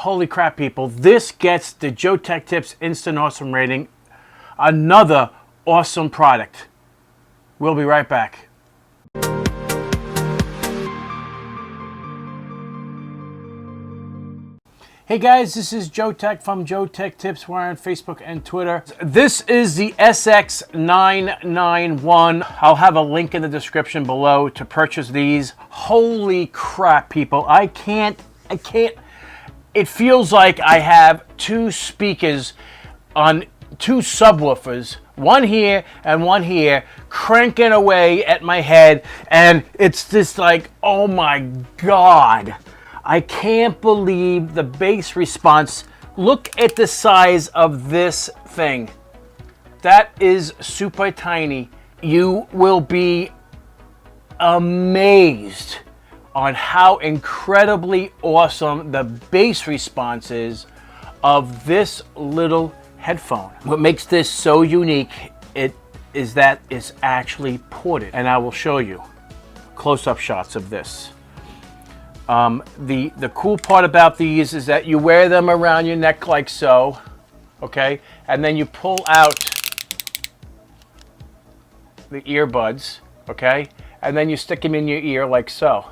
Holy crap, people. This gets the JoeteckTips Instant Awesome rating. Another awesome product. We'll be right back. Hey guys, this is Joe Tech from JoeteckTips. We're on Facebook and Twitter. This is the SX-991. I'll have a link in the description below to purchase these. Holy crap, people. I can't. It feels like I have two speakers on two subwoofers, one here and one here, cranking away at my head, and it's just like, oh my God. I can't believe the bass response. Look at the size of this thing. That is super tiny. You will be amazed on how incredibly awesome the bass response is of this little headphone. What makes this so unique is that it's actually ported, and I will show you close-up shots of this. The cool part about these is that you wear them around your neck like so, okay? And then you pull out the earbuds, okay? And then you stick them in your ear like so.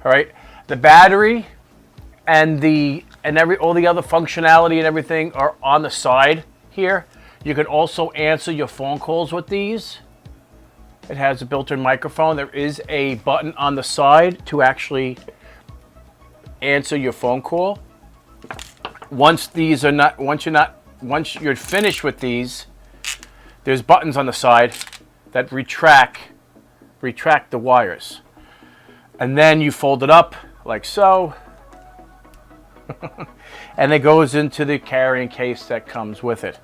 All right? The battery and all the other functionality and everything are on the side here. You can also answer your phone calls with these. It has a built-in microphone. There is a button on the side to actually answer your phone call. Once you're finished with these, there's buttons on the side that retract the wires. And then you fold it up like so. And it goes into the carrying case that comes with it.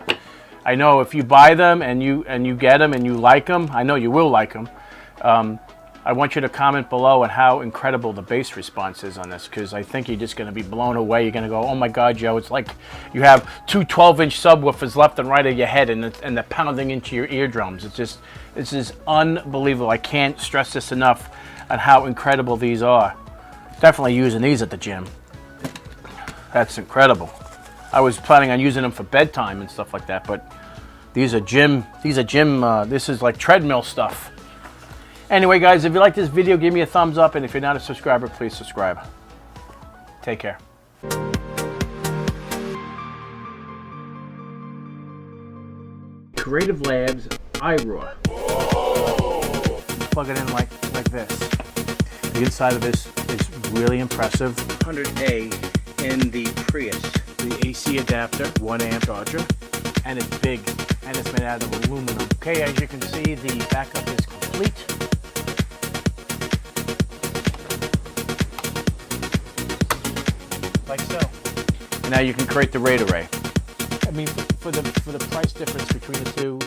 I know if you buy them and you get them and you like them, I know you will like them. I want you to comment below on how incredible the bass response is on this, because I think you're just going to be blown away. You're going to go, oh my God, Joe, it's like you have two 12-inch subwoofers left and right of your head, and they're pounding into your eardrums. This is unbelievable. I can't stress this enough on how incredible these are. Definitely using these at the gym. That's incredible. I was planning on using them for bedtime and stuff like that, but this is like treadmill stuff. Anyway, guys, if you like this video, give me a thumbs up, and if you're not a subscriber, please subscribe. Take care. Creative Labs iRaw. Plug it in like this. The inside of this is really impressive. 100A in the Prius. The AC adapter, 1 amp charger, and it's big, and it's made out of aluminum. Okay, as you can see, the backup is complete. Like so. Now you can create the RAID array. I mean, for the price difference between the two,